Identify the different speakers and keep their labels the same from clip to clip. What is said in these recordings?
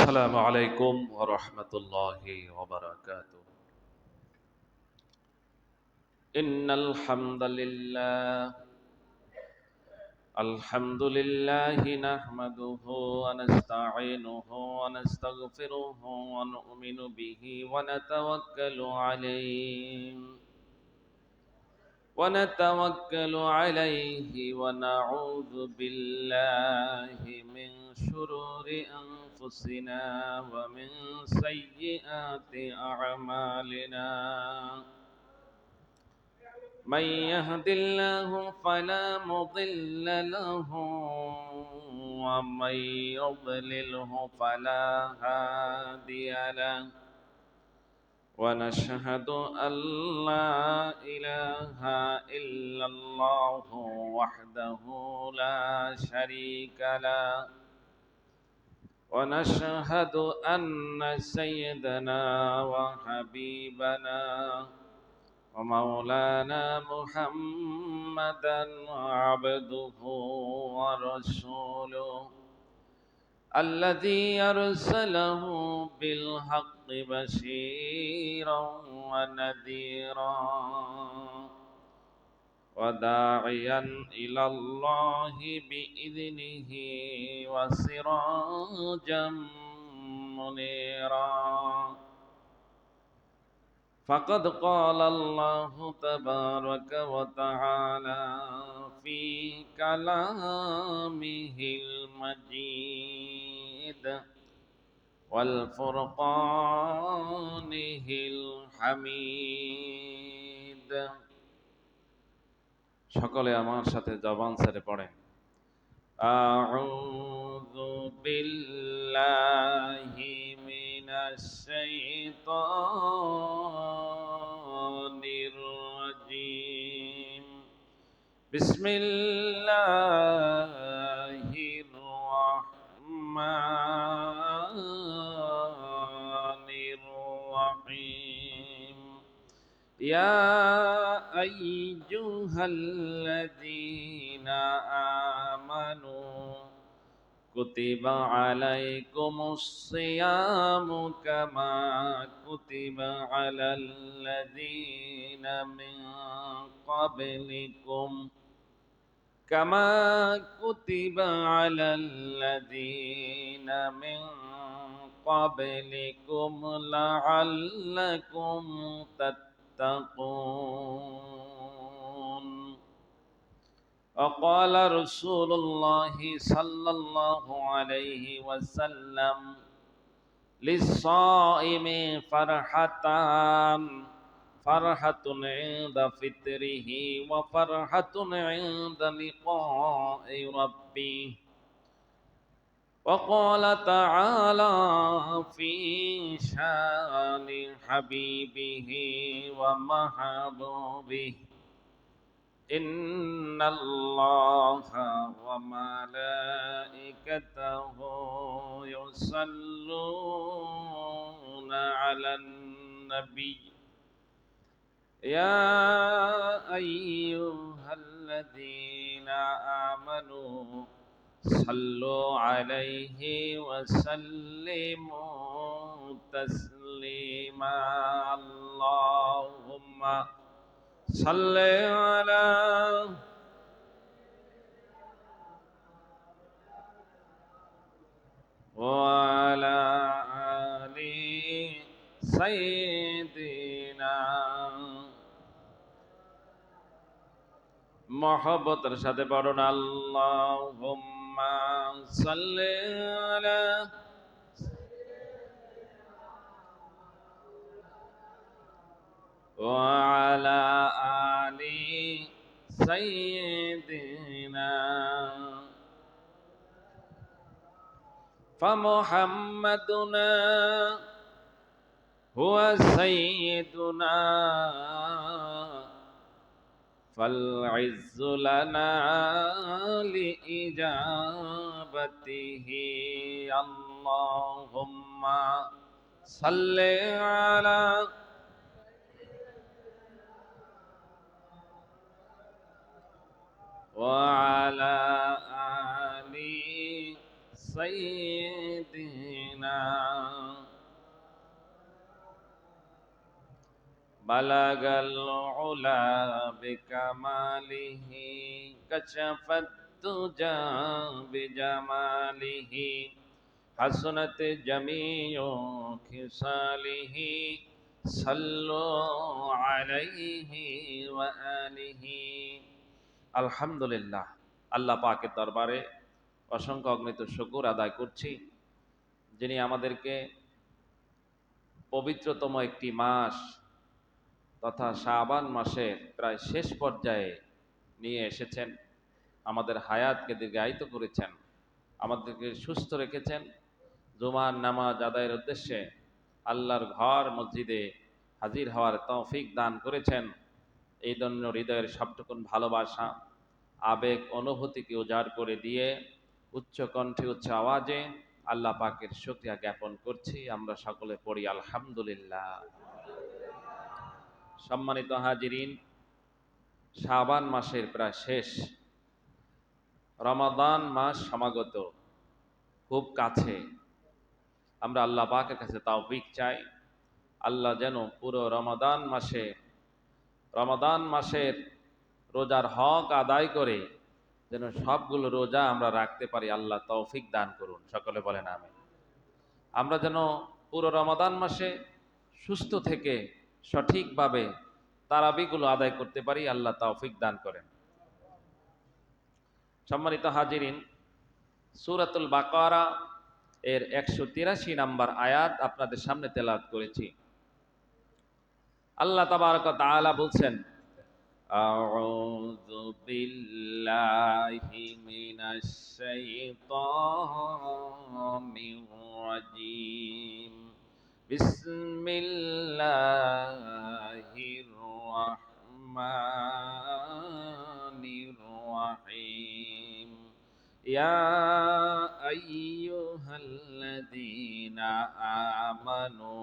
Speaker 1: السلام عليكم ورحمة الله وبركاته. إن الحمد لله نحمده ونستعينه ونستغفره ونؤمن به ونتوكل عليه ونعوذ بالله من شرور أنفسنا ومن سيئات أعمالنا. من يهد الله فلا مضل له ومن يضلله فلا هادي له، ونشهد أن لا إله إلا الله وحده لا شريك له، ونشهد أن سيدنا وحبيبنا ومولانا محمدا عبده ورسوله الذي أرسله بالحق بشيرا ونذيرا وداعيا إلى الله بإذنه وسراجا منيرا. فقد قال الله تبارك وتعالى في كلامه المجيد والفرقانه الحميد। সকলে আমার সাথে জবান ছেড়ে পড়েন, আউযু বিল্লাহি মিনাশ শাইতানির রাজীম। বিসমিল্লাহির রাহমানির রাহিম। ইয়া আইয়ুহাল্লাযীনা আমানু কুতিবা আলাইকুমুস সিয়ামু কামা কুতিবা আলাল্লাযীনা মিন ক্বাবলিকুম লাআল্লাকুম তাত্তাকুন। وقال رسول الله صلى الله عليه وسلم للصائم فرحتان، فرحة عند فطره وفرحة عند لقاء ربه. وقال تعالى في شان حبيبه ومحبوبه إن الله وملائكته يصلون على النبي يا أيها الذين آمنوا صلوا عليه وسلموا تسليما. اللهم صل على وعلى آل سيدنا। মহব্বতের সাথে পড়ুন, আল্লাহুম্মা সাল্লি আলা وعلى آل سيدنا। فمحمدنا هو سيدنا فالعز لنا لإجابته. اللهم صل على وعلى آل سيدنا بلغ العلا بكماله كشف الدجى بجماله حسنت جميع خصاله صلوا عليه وآله আলহামদুলিল্লাহ। আল্লাহ পাকের দরবারে অসংখ্য অগণিত শুকর আদায় করছি, যিনি আমাদেরকে পবিত্রতম একটি মাস তথা শাবান মাসের প্রায় শেষ পর্যায়ে নিয়ে এসেছেন, আমাদের হায়াতকে দীর্ঘায়িত করেছেন, আমাদেরকে সুস্থ রেখেছেন, জুমার নামাজ আদায়ের উদ্দেশ্যে আল্লাহর ঘর মসজিদে হাজির হওয়ার তৌফিক দান করেছেন। এই জন্য হৃদয়ের সবটুকুন ভালোবাসা, আবেগ, অনুভূতিকে উজাড় করে দিয়ে উচ্চ কণ্ঠে উচ্চ আওয়াজে আল্লাহ পাকের শুকরিয়া জ্ঞাপন করছি। আমরা সকলে পড়ি আলহামদুলিল্লাহ। সম্মানিত হাজিরিন, শাবান মাসের প্রায় শেষ, রমাদান মাস সমাগত, খুব কাছে। আমরা আল্লাহ পাকের কাছে তৌফিক চাই, আল্লাহ যেন পুরো রমাদান মাসের রোজার হক আদায় করে যেন সবগুলো রোজা আমরা রাখতে পারি। আল্লাহ তৌফিক দান করুন, সকলে বলেন আমিন। আমরা যেন পুরো রমাদান মাসে সুস্থ থেকে সঠিকভাবে তারাবিগুলো আদায় করতে পারি, আল্লাহ তৌফিক দান করেন। সম্মানিত হাজিরিন, সূরাতুল বাকারা এর 183 নম্বর আয়াত আপনাদের সামনে তেলাওয়াত করেছি। আল্লাহ তাবারক ওয়া তাআলা বলছেন, আউযু বিল্লাহি মিনাশ শাইতানির রাজীম, বিসমিল্লাহির রাহমানির রাহিম, ইয়া আইয়ুহাল্লাযীনা আমানু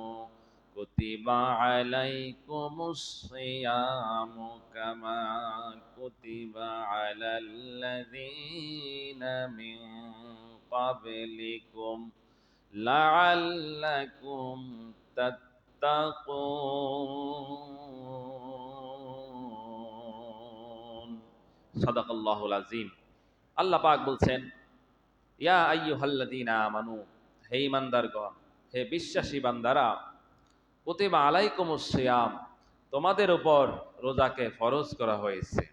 Speaker 1: কুতিবা আলাইকুমুস সিয়ামু কামা কুতিবা আলাল্লাযীনা মিন ক্বাবলিকুম লাআল্লাকুম তাত্তাকুন। সাদাকাল্লাহুল আযীম। আল্লাহ পাক বলছেন, ইয়া আইয়ুহাল্লাযীনা আমানু, হে ঈমানদারগণ, হে বিশ্বাসী বান্দারা, কুতিবা আলাইকুমুস সিয়াম, তোমাদের উপর রোজাকে ফরজ করা হয়েছে,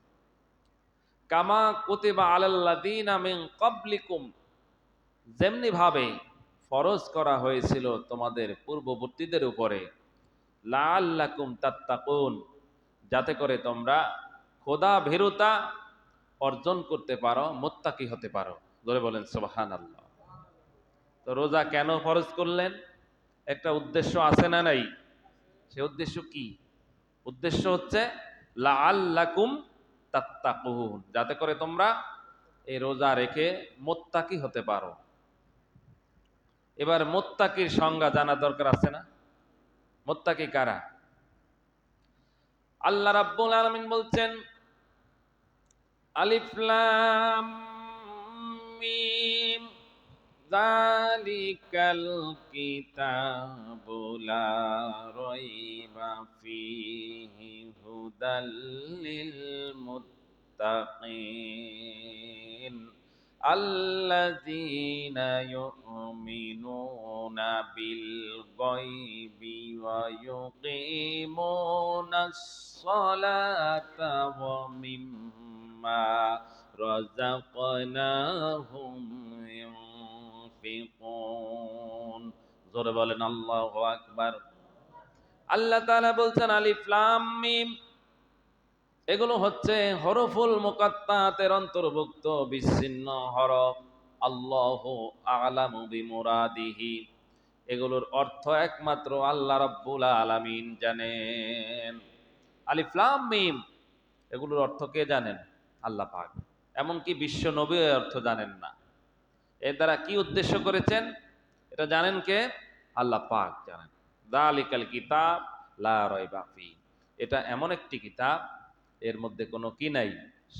Speaker 1: কামা কুতিবা আলাল্লাযীনা মিন ক্বাবলিকুম, যেমনি ভাবে ফরজ করা হয়েছিল তোমাদের পূর্ববর্তীদের উপরে, লাআল্লাকুম তাত্তাকুন, যাতে করে তোমরা খোদা ভীরুতা অর্জন করতে পারো, মুত্তাকি হতে পারো। জোরে বলেন সুবহানাল্লাহ। তো রোজা কেন ফরজ করলেন? একটা উদ্দেশ্য আছে না নাই? সে উদ্দেশ্য কি? উদ্দেশ্য হচ্ছে লাআল্লাকুম তাত্তাকুন, যাতে করে তোমরা এই রোজা রেখে মুত্তাকি হতে পারো। এবার মুত্তাকির সংজ্ঞা জানা দরকার আছে না? মুত্তাকি কারা? আল্লাহ রাব্বুল আলামিন বলছেন, আলিফ লাম মিম, যালিকাল কিতাবু লা রাইবা ফীহি হুদাল লিল মুত্তাকিন আল্লাযীনা ইউমিনুনা বিল গায়বি ওয়া ইউকিমুনাস সালাতা ওয়া মিম্মা রাযাকনাহুম ইউনফিকুন। জোরে বলেন আল্লাহু আকবার। আল্লাহ তাআলা বলছেন আলিফ লাম মিম, এগুলো হচ্ছে হরফুল মুকাত্তাতের অন্তর্ভুক্ত বিচ্ছিন্ন হরফ। আল্লাহু আ'লামু বিমুরাদিহি, এগুলোর অর্থ একমাত্র আল্লাহ রাব্বুল আলামিন জানেন। আলিফ লাম মিম, এগুলোর অর্থ কে জানেন? আল্লাহ পাক। এমনকি বিশ্ব নবী এর অর্থ জানেন না। এর দ্বারা কি উদ্দেশ্য করেছেন এটা জানেন কে? আল্লাহ পাক জানেন। যালিকাল কিতাব লা রাইবা ফি, এটা এমন একটি কিতাব, এর মধ্যে কোনো কি নাই?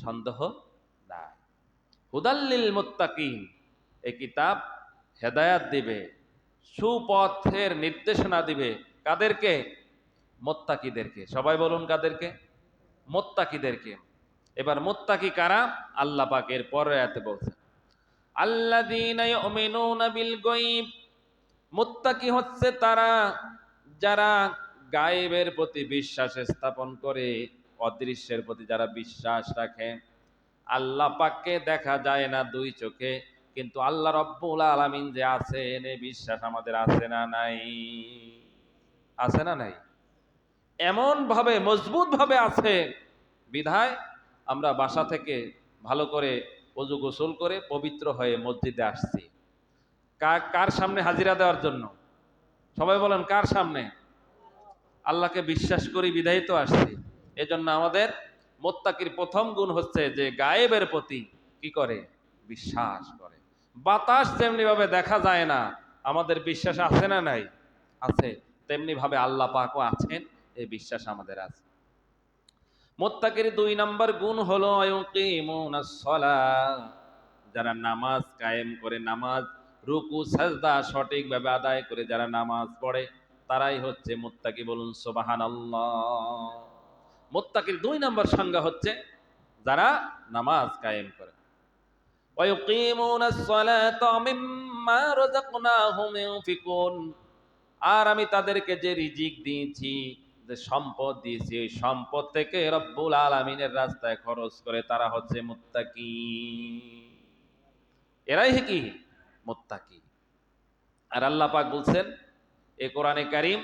Speaker 1: সন্দেহ নাই। হুদাল লিল মুত্তাকিন, এই কিতাব হেদায়াত দিবে, সুপথের নির্দেশনা দিবে। কাদেরকে? মুত্তাকিদেরকে। সবাই বলুন কাদেরকে? মুত্তাকিদেরকে। এবার মুত্তাকি কারা? আল্লাহ পাক এর পরে আয়াতে বলছেন, আল্লাযীনা ইউমিনুনা বিল গায়ব। মুত্তাকি হচ্ছে তারা যারা গায়েবের প্রতি বিশ্বাস স্থাপন করে, অদৃশ্যের প্রতি যারা বিশ্বাস রাখে। আল্লাহ পাককে দেখা যায় না দুই চোখে, কিন্তু আল্লাহ রব্বুল আলামিন যে আছেন এই বিশ্বাস আমাদের আছে না নাই? আছে না নাই? এমন ভাবে মজবুত ভাবে আছে, বিধায় আমরা বাসা থেকে ভালো করে ওযু গোসল করে পবিত্র হয়ে মসজিদে আসছি। কার সামনে? হাজিরা দেওয়ার জন্য। সবাই বলেন কার সামনে? আল্লাহকে বিশ্বাস করি বিধায় তো আসছি। এজন্য আমাদের মুত্তাকির প্রথম গুণ হচ্ছে যে গায়েবের প্রতি কি করে? বিশ্বাস করে। বাতাস যেমনি ভাবে দেখা যায় না, আমাদের বিশ্বাস আছে না নাই? আছে। তেমনি ভাবে আল্লাহ পাকও আছেন, এই বিশ্বাস আমাদের আছে। মুত্তাকির ২ নম্বর গুণ হলো ইউকিমুনাস সালাহ। যারা নামাজ কায়েম করে, নামাজ রুকু সাজদা সঠিকভাবে আদায় করে যারা নামাজ পড়ে, তারাই হচ্ছে মুত্তাকি। বলুন সুবহানাল্লাহ। মুত্তাকির ২ নম্বর সংজ্ঞা হচ্ছে যারা নামাজ কায়েম করে। ওয়া ইউকিমুনাস সালাতা মিম্মা রাযাকনাহুম ইউনফিকুন। আর আমি তাদেরকে যে রিজিক দিয়েছি, যে সম্পদ দিয়েছি, ওই সম্পদ থেকে রব্বুল আলামিনের রাস্তায় খরচ করে তারা হচ্ছে মুত্তাকি। এরাই কি? মুত্তাকি। আর আল্লাহ পাক বলছেন এই কোরআনে কারীম,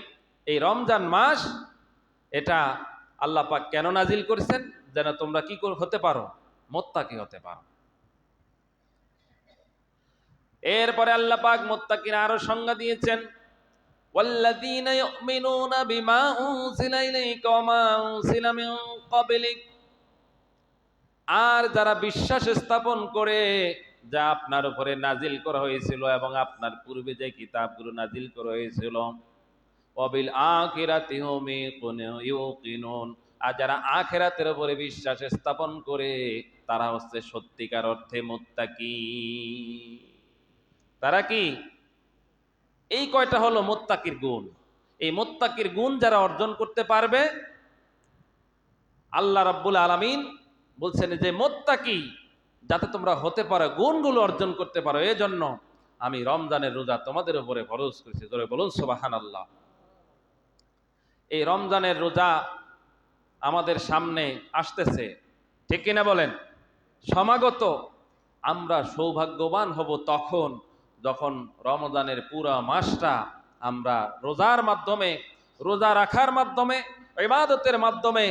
Speaker 1: এই রমজান মাস এটা আল্লাহ পাক কেন নাজিল করেছেন? যেন তোমরা কি হতে পারো? মুত্তাকি হতে পারো। এরপরে আল্লাহ পাক মুত্তাকির আরো সংজ্ঞা দিয়েছেন, ওয়াল্লাযীনা ইউমিনুনা বিমা উনজিলা ইলাইকা ওয়া মা উনজিলা মিন ক্বাবলিক। আর যারা বিশ্বাস স্থাপন করে যা আপনার উপরে নাজিল করা হয়েছিল এবং আপনার পূর্বে যে কিতাবগুলো নাজিল করা হয়েছিল, ওয়া বিল আখিরাতি হুম ইউকিনুন। আর যারা আখিরাতের উপরে বিশ্বাস স্থাপন করে তারা হচ্ছে সত্যিকার অর্থে মুত্তাকি। তারা কি? এই কয়টা হলো মুত্তাকির গুণ। এই মুত্তাকির গুণ যারা অর্জন করতে পারবে, আল্লাহ রাব্বুল আলামিন বলছেন যে মুত্তাকি যাতে তোমরা হতে পারো, গুণগুলো অর্জন করতে পারো, এজন্য আমি রমজানের রোজা তোমাদের উপরে ফরজ করেছি। জোরে বলুন সুবহানাল্লাহ। এই রমজানের রোজা আমাদের সামনে আসতেছে, ঠিক কিনা বলেন? সমাগত। আমরা সৌভাগ্যবান হব তখন যখন রমজানের পুরা মাসটা আমরা রোজার মাধ্যমে, রোজা রাখার মাধ্যমে, ইবাদতের মাধ্যমে,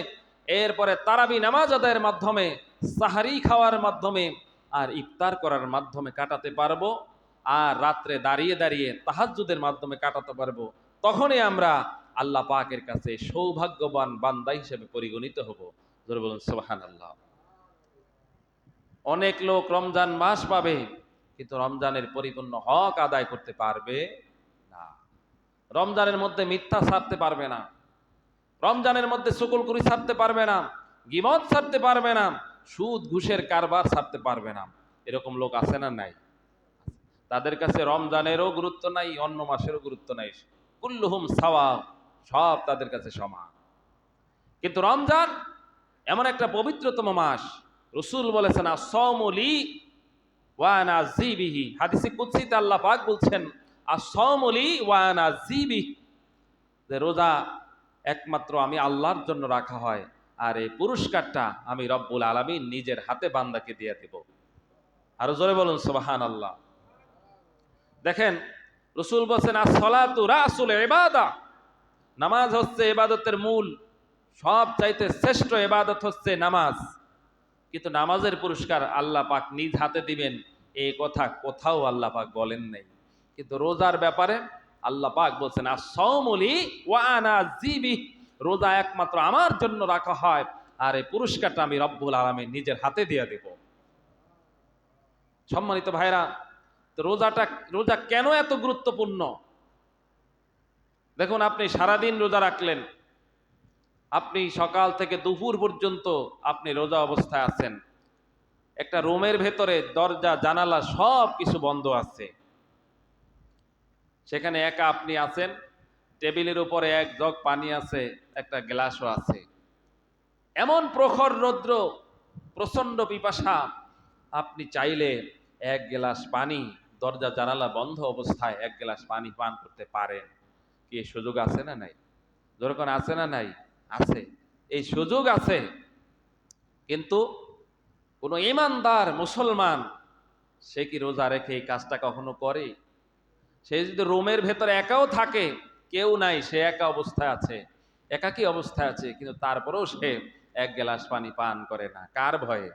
Speaker 1: এরপরে তারাবি নামাজ আদায়ের মাধ্যমে, সাহারি খাওয়ার মাধ্যমে আর ইফতার করার মাধ্যমে কাটাতে পারবো। আর রাত্রে দাঁড়িয়ে দাঁড়িয়ে তাহাজ্জুদের মাধ্যমে কাটাতে পারবো। তখনই আমরা আল্লাহ পাকের কাছে সৌভাগ্যবান বান্দা হিসেবে পরিগণিত হব। জোরে বলুন সুবহানাল্লাহ। অনেক লোক রমজান মাস পাবে, কিন্তু রমজানের পরিপূর্ণ হক আদায় করতে পারবে না। রমজানের মধ্যে মিথ্যা ছাড়তে পারবে না, রমজানের মধ্যে শুকুরগুরি ছাড়তে পারবে না, গীবত ছাড়তে পারবে না, সুদ ঘুষের কারবার ছাড়তে পারবে না। এরকম লোক আছে না নাই? তাদের কাছে রমজানেরও গুরুত্ব নাই, অন্য মাসেরও গুরুত্ব নাই। কুল্লুহুম সাওয়া, সব তাদের কাছে সমান। কিন্তু রমজান এমন একটা পবিত্রতম মাস, রাসূল বলেছেন আস-সাওমু লি ওয়া আনা আযী বিহি। হাদিসে কুদসিতে আল্লাহ পাক বলছেন আস-সাওমু লি ওয়া আনা আযী বিহি, যে রোজা একমাত্র আমি আল্লাহর জন্য রাখা হয়, আর এই পুরস্কারটা আমি রব্বুল আলামিন নিজের হাতে বান্দাকে দিয়ে দেব। আরো জোরে বলুন সুবহানাল্লাহ। দেখেন রাসূল বলেন আস-সালাতু রাসুল ইবাদা, নামাজ হচ্ছে ইবাদতের মূল, সব চাইতে শ্রেষ্ঠ ইবাদত হচ্ছে নামাজ। কিন্তু নামাজের পুরস্কার আল্লাহ পাক নিজ হাতে দিবেন, এই কথা কোথাও আল্লাহ পাক বলেন নাই। কিন্তু রোজার ব্যাপারে আল্লাহ পাক বলছেন আস-সাওমু লি ওয়া আনা আযী বিহি, রোজা একমাত্র আমার জন্য রাখা হয়, আর এই পুরস্কারটা আমি রব্বুল আলামিন নিজের হাতে দিয়ে দেব। সম্মানিত ভাইরা, তো রোজা কেন এত গুরুত্বপূর্ণ? দেখুন, আপনি সারাদিন রোজা রাখলেন, আপনি সকাল থেকে দুপুর পর্যন্ত আপনি রোজা অবস্থায় আছেন, একটা রুমের ভেতরে দরজা জানালা সব কিছু বন্ধ আছে, সেখানে একা আপনি আছেন, টেবিলের উপরে এক জগ পানি আছে, একটা গ্লাসও আছে। এমন প্রখর রৌদ্র, প্রচন্ড পিপাসা, আপনি চাইলে এক গ্লাস পানি, দরজা জানালা বন্ধ অবস্থায় এক গ্লাস পানি পান করতে পারেন। কি এই সুযোগ আছে না নাই? যেরকম আছে না নাই? আছে, এই সুযোগ আছে। কিন্তু কোন ইমানদার মুসলমান সে কি রোজা রেখে এই কাজটা কখনো করে? সে যদি রুমের ভেতরে একাও থাকে, কেউ নাই, সে একা অবস্থায় আছে, একাকী অবস্থায় আছে, কিন্তু তারপরেও সে এক গ্লাস পানি পান করে না। কার ভয়ে?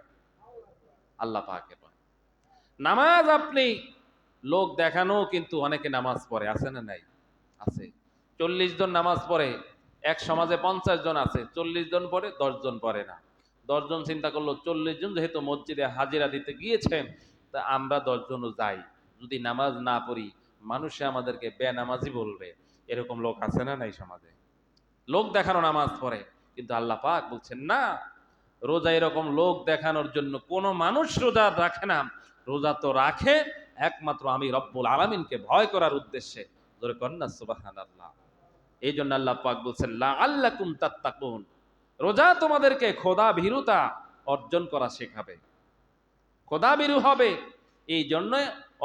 Speaker 1: আল্লাহ পাকের ভয়ে। নামাজ আপনি লোক দেখানো, কিন্তু অনেকে নামাজ পড়ে, আছে না নাই? আছে। 40 জন নামাজ পড়ে, এক সমাজে 50 জন আছে, 40 জন পড়ে, 10 জন পড়ে না। 10 জন চিন্তা করলো 40 জন যেহেতু মসজিদে হাজিরা দিতে গিয়েছেন, তা আমরা 10 জনও যাই, যদি নামাজ না পড়ি মানুষে আমাদেরকে বেনামাজি বলবে। এরকম লোক আছে না নাই সমাজে? লোক দেখানো নামাজ পড়ে, কিন্তু আল্লাহ পাক বলছেন না, রোজা এরকম লোক দেখানোর জন্য কোনো মানুষ রোজা রাখে না। রোজা তো রাখে একমাত্র আমি রব্বুল আলামিনকে ভয় করার উদ্দেশ্যে। জোরে কন্যা সুবহানাল্লাহ। এই জন্য আল্লাহ পাক বলছেন লাআল্লাকুম তাত্তাকুন, রোজা তোমাদেরকে খোদা ভীরুতা অর্জন করা শেখাবে, খোদা ভীরু হবে। এই জন্য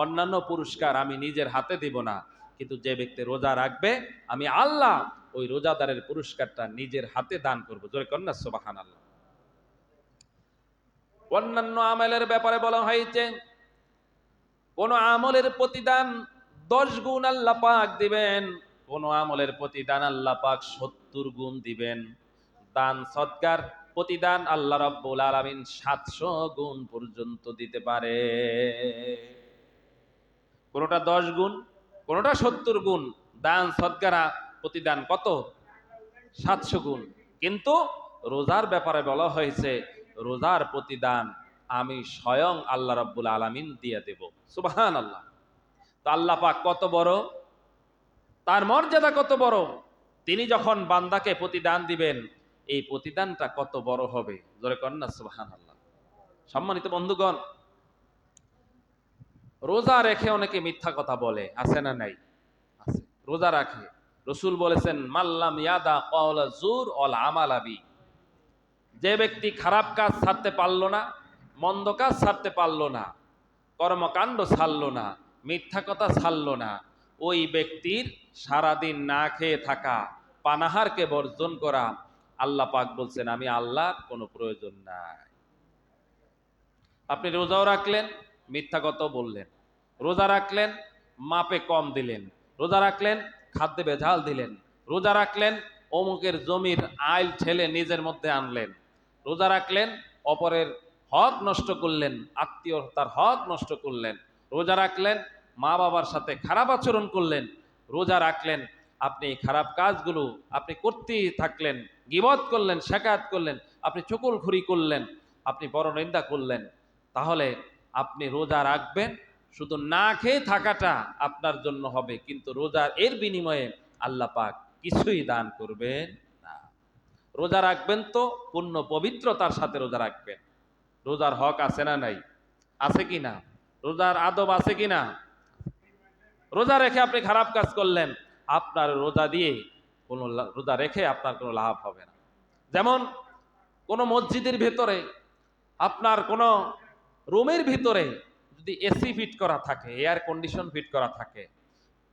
Speaker 1: অন্যান্য পুরস্কার আমি নিজের হাতে দিব না, কিন্তু যে ব্যক্তি রোজা রাখবে আমি আল্লাহ ওই রোজাদারের পুরস্কারটা নিজের হাতে দান করবো। জোরে কন্যা সুবহানাল্লাহ। অন্যান্য আমলের ব্যাপারে বলা হয়েছে, কোন আমলের প্রতিদান 10 গুণ আল্লাহ পাক দিবেন, কোন আমলের প্রতিদান আল্লাহ পাক 70 গুণ দিবেন। দান সদকার প্রতিদান আল্লাহ রাব্বুল আলামিন 700 গুণ পর্যন্ত দিতে পারে। কোনটা 10 গুণ, কোনটা 70 গুণ। দান সদকারা প্রতিদান কত? 700 গুণ। কিন্তু রোজার ব্যাপারে বলা হয়েছে, রোজার প্রতিদান আমি স্বয়ং আল্লাহ রাব্বুল আলামিন দিয়ে দেব। সুবহানাল্লাহ। তো আল্লাহ পাক কত বড়, তার মর্যাদা কত বড়, তিনি যখন বান্দাকে প্রতিদান দিবেন এই প্রতিদানটা কত বড় হবে। জোরে কন্যা সুবহানাল্লাহ। সম্মানিত বন্ধুগণ, রোজা রেখে অনেকে মিথ্যা কথা বলে, আছে না নাই? আছে। রোজা রাখে, রসুল বলেছেন মাল্লাম ইয়াদা কওলা জুর ওয়াল আমালা বি, যে ব্যক্তি খারাপ কাজ ছাড়তে পারলো না, মন্দ কাজ ছাড়তে পারলো না, কর্মকাণ্ড ছাড়লো না, মিথ্যা কথা ছাড়লো না, ওই ব্যক্তির সারাদিন না খেয়ে থাকা, পানাহারকে বর্জন করা, আল্লাহ পাক বলছেন আমি আল্লাহর কোনো প্রয়োজন নাই। আপনি রোজাও রাখলেন, মিথ্যা কথা বললেন, রোজা রাখলেন, মাপে কম দিলেন, রোজা রাখলেন, খাদ্যে ভেজাল দিলেন, রোজা রাখলেন, অমুকের জমির আইল ঠেলে নিজের মধ্যে আনলেন, রোজা রাখলেন, অপরের হক নষ্ট করলেন, আত্মীয়তার হক নষ্ট করলেন, রোজা রাখলেন, মা বাবার সাথে খারাপ আচরণ করলেন, রোজা রাখলেন, আপনি খারাপ কাজগুলো আপনি করতেই থাকলেন, গীবত করলেন, শেকায়াত করলেন, আপনি চুগলখড়ি করলেন, আপনি পরনিন্দা করলেন, তাহলে আপনি রোজা রাখবেন, শুধু না খেয়ে থাকাটা আপনার জন্য হবে, কিন্তু রোজার এর বিনিময়ে আল্লাহ পাক কিছুই দান করবেন না। রোজা রাখবেন তো পূর্ণ পবিত্রতার সাথে রোজা রাখবেন। রোজার হক আছে না নাই? আছে কি না? রোজার আদব আছে কি না? রোজা রেখে আপনি খারাপ কাজ করলেন, আপনার রোজা দিয়ে কোনো রোজা রেখে আপনার কোনো লাভ হবে না। যেমন কোনো মসজিদের ভেতরে, আপনার কোনো রুমের ভিতরে যদি এসি ফিট করা থাকে, এয়ার কন্ডিশন ফিট করা থাকে,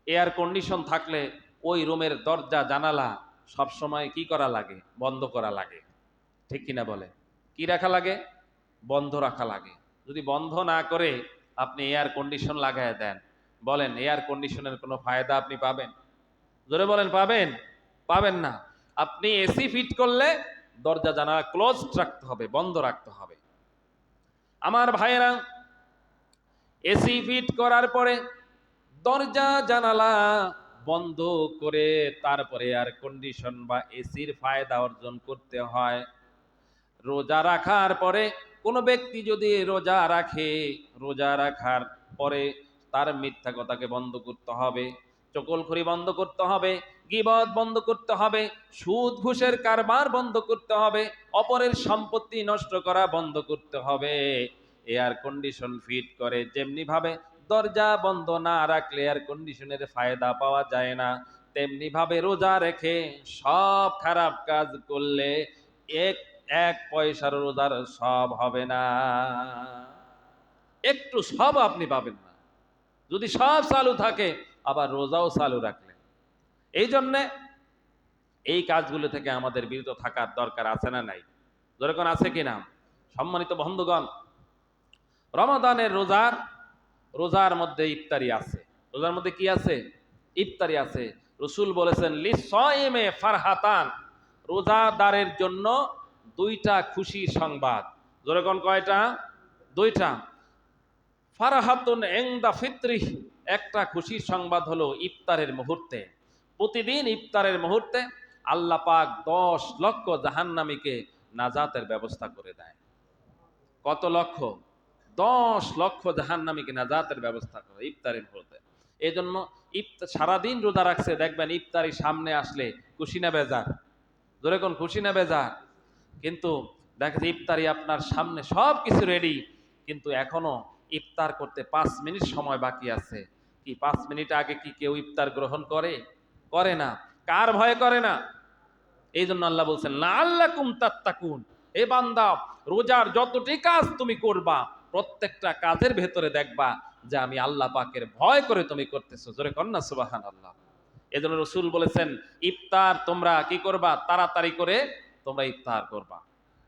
Speaker 1: এয়ার কন্ডিশন থাকলে ওই রুমের দরজা জানালা সবসময় কি করা লাগে? বন্ধ করা লাগে, ঠিক কিনা বলে? কি রাখা লাগে? বন্ধ রাখা লাগে। যদি বন্ধ না করে আপনি এয়ার কন্ডিশন লাগায় দেন, বলেন এয়ার কন্ডিশনের কোনো ফায়দা আপনি পাবেন? জোরে বলেন, পাবেন? পাবেন না। আপনি এসি ফিট করলে দরজা জানালা ক্লোজ রাখতে হবে, বন্ধ রাখতে হবে। আমার ভাইয়েরা, এসি ফিট করার পরে দরজা জানালা বন্ধ করে তারপরে এয়ার কন্ডিশন বা এসির ফায়দা অর্জন করতে হয়। রোজা রাখার পরে কোনো ব্যক্তি যদি রোজা রাখে, রোজা রাখার পরে তার মিথ্যা কথাকে বন্ধ করতে হবে, চকলখড়ি বন্ধ করতে হবে, গীবত বন্ধ করতে হবে, সুদ ঘুষের কারবার বন্ধ করতে হবে, অপরের সম্পত্তি নষ্ট করা বন্ধ করতে হবে। এয়ার কন্ডিশন ফিট করে যেমনি ভাবে দরজা বন্ধ না রাখলে এয়ার কন্ডিশনের ফায়দা পাওয়া যায় না, তেমনি ভাবে রোজা রেখে সব খারাপ কাজ করলে এক এক পয়সার রোজার সব হবে না, একটু সব আপনি পাবেন না। যদি সব চালু থাকে আবার রোজাও চালু রাখলেন। এই জন্যে এই কাজগুলো থেকে আমাদের বিরত থাকার দরকার আছে না নাই? যেরকম আছে কিনা? সম্মানিত বন্ধুগণ, রমাদানের রোজার মধ্যে ইফতারি আছে। রোজার মধ্যে কি আছে? ইফতারি আছে। রসুল বলেছেন লিসাইমে ফারহাতান, রোজাদারের জন্য দুইটা খুশির সংবাদ। যেরকম কয়টা? দুইটা। ফারহাতুন ইনদা ফিত্রিহ, একটা খুশির সংবাদ হলো ইফতারের মুহূর্তে। প্রতিদিন ইফতারের মুহূর্তে আল্লাহ পাক 10 লক্ষ জাহান্নামীকে নাজাতের ব্যবস্থা করে দেয়। কত লক্ষ? 10 লক্ষ জাহান্নামীকে নাজাতের ব্যবস্থা করে ইফতারের মুহূর্তে। এই জন্য সারাদিন রোজা রাখছে, দেখবেন ইফতারি সামনে আসলে খুশি না বেজার? জোরে কোন খুশি না বেজার? কিন্তু দেখেন ইফতারি আপনার সামনে সব কিছু রেডি, কিন্তু এখনো ইফতার করতে 5 মিনিট সময় বাকি আছে। কি 5 মিনিট আগে কি কেউ ইফতার গ্রহণ করে? করে না। কার ভয় করে না? এই জন্য আল্লাহ বলছেন লাআল্লাকুম তাত্তাকুন, এ বান্দা রোজার যতটি কাজ তুমি করবা প্রত্যেকটা কাজের ভেতরে দেখবা যে আমি আল্লাহ পাকের ভয় করে তুমি করতেছো। জোরে কন্যা সুবহানাল্লাহ। এই জন্য রসুল বলেছেন ইফতার তোমরা কি করবা? তাড়াতাড়ি করে তোমরা ইফতার করবা,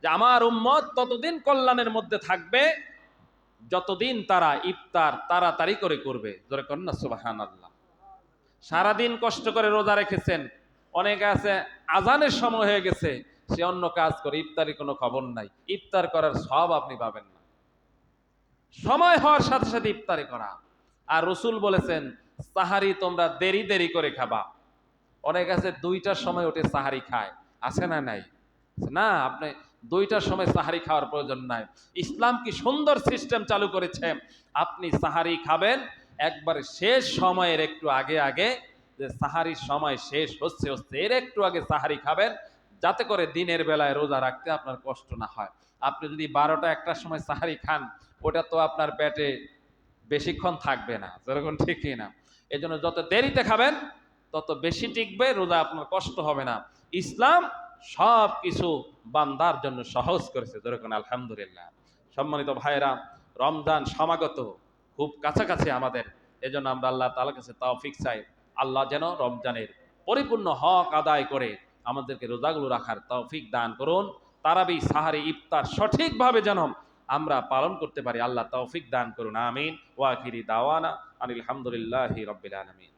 Speaker 1: যে আমার উম্মত ততদিন কল্যাণের মধ্যে থাকবে যতদিন তারা ইফতার তাড়াতাড়ি করে করবে। জোরে কন্যা সুবহানাল্লাহ। সারাদিন কষ্ট করে রোজা রেখেছেন, অনেকে আছে আজানের সময় হয়ে গেছে সে অন্য কাজ করে, ইফতারি কোনো খবর নাই, ইফতার করার সব আপনি পাবেন না। সময় হওয়ার সাথে সাথে ইফতারি করা। আর রসুল বলেছেন সাহারি তোমরা দেরি দেরি করে খাবা। অনেক আছে 2টার সময় উঠে সাহারি খায়, আছে না নাই? না, আপনি 2টার সময় সাহারি খাওয়ার প্রয়োজন নাই। ইসলাম কি সুন্দর সিস্টেম চালু করেছে, আপনি সাহারি খাবেন একবার শেষ সময়ের একটু আগে আগে, যে সাহারির সময় শেষ হচ্ছে এর একটু আগে সাহারি খাবেন, যাতে করে দিনের বেলায় রোজা রাখতে আপনার কষ্ট না হয়। আপনি যদি 12টা 1টার সময় সাহারি খান, ওটা তো আপনার পেটে বেশিক্ষণ থাকবে না। যেরকম ঠিকই না। এই জন্য যত দেরিতে খাবেন তত বেশি টিকবে, রোজা আপনার কষ্ট হবে না। ইসলাম সব কিছু বান্দার জন্য সহজ করেছে। যেরকম আলহামদুলিল্লাহ। সম্মানিত ভাইরা, রমজান সমাগত, খুব কাছাকাছি আমাদের। এজন্য আমরা আল্লাহ তাআলার কাছে তৌফিক চাই, আল্লাহ যেন রমজানের পরিপূর্ণ হক আদায় করে আমাদেরকে রোজাগুলো রাখার তৌফিক দান করুন। তারাবি, সাহারি, ইফতার সঠিকভাবে যেন আমরা পালন করতে পারি, আল্লাহ তৌফিক দান করুন। আমিন। ওয়া আখিরি দাওয়ানা আনিল হামদুলিল্লাহি রাব্বিল আলামিন।